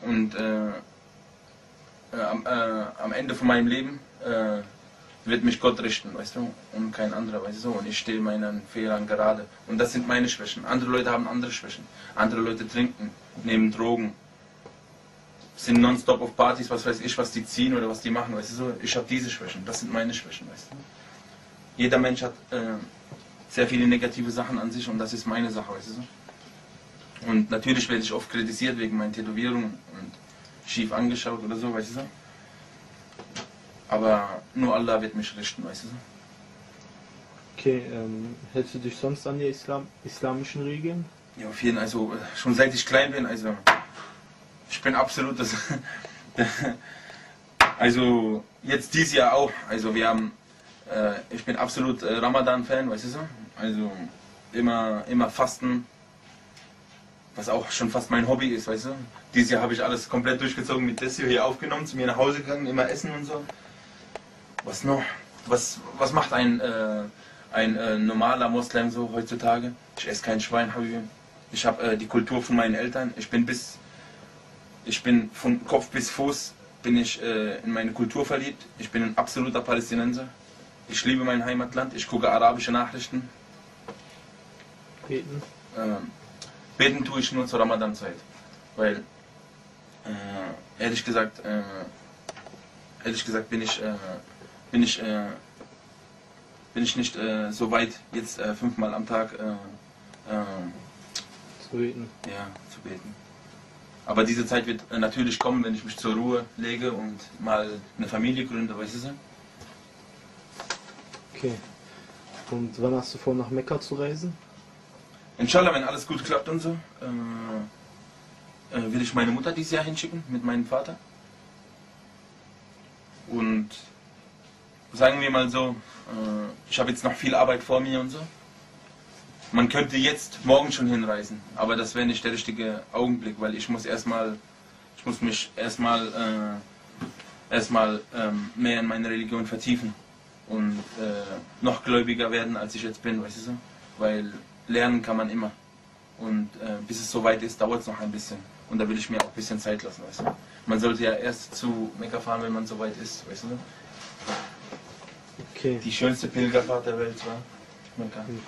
Und am Ende von meinem Leben wird mich Gott richten, weißt du, und kein anderer, weißt du, und ich stehe meinen Fehlern gerade. Und das sind meine Schwächen. Andere Leute haben andere Schwächen. Andere Leute trinken, nehmen Drogen, sind nonstop auf Partys, was weiß ich, was die ziehen oder was die machen, weißt du, so. Ich habe diese Schwächen, das sind meine Schwächen, weißt du. Jeder Mensch hat sehr viele negative Sachen an sich und das ist meine Sache, weißt du so. Und natürlich werde ich oft kritisiert wegen meinen Tätowierungen und schief angeschaut oder so, weißt du so. Aber nur Allah wird mich richten, weißt du so. Okay, hältst du dich sonst an die islamischen Regeln? Ja, auf jeden Fall, also schon seit ich klein bin, also ich bin absolut das, also jetzt dieses Jahr auch, also wir haben, ich bin absolut Ramadan-Fan, weißt du so, also immer Fasten, was auch schon fast mein Hobby ist, weißt du. Dieses Jahr habe ich alles komplett durchgezogen, mit Desio hier aufgenommen, zu mir nach Hause gegangen, immer essen und so. Was noch? Was macht ein normaler Moslem so heutzutage? Ich esse kein Schwein, Habibi. Ich habe die Kultur von meinen Eltern. Ich bin von Kopf bis Fuß bin ich in meine Kultur verliebt. Ich bin ein absoluter Palästinenser. Ich liebe mein Heimatland. Ich gucke arabische Nachrichten. Beten? Beten tue ich nur zur Ramadan-Zeit, weil ehrlich gesagt bin ich nicht so weit, jetzt 5-mal am Tag zu beten. Ja, zu beten. Aber diese Zeit wird natürlich kommen, wenn ich mich zur Ruhe lege und mal eine Familie gründe, weißt du so? Okay. Und wann hast du vor, nach Mekka zu reisen? Inshallah, wenn alles gut klappt und so, will ich meine Mutter dieses Jahr hinschicken mit meinem Vater. Und sagen wir mal so, ich habe jetzt noch viel Arbeit vor mir und so. Man könnte jetzt morgen schon hinreisen, aber das wäre nicht der richtige Augenblick, weil ich muss mich erstmal mehr in meine Religion vertiefen und noch gläubiger werden, als ich jetzt bin, weißt du so? Weil lernen kann man immer. Und bis es soweit ist, dauert es noch ein bisschen. Und da will ich mir auch ein bisschen Zeit lassen, weißt du? Man sollte ja erst zu Mekka fahren, wenn man soweit ist, weißt du? Okay. Die schönste Pilgerfahrt der Welt war Mekka. Und,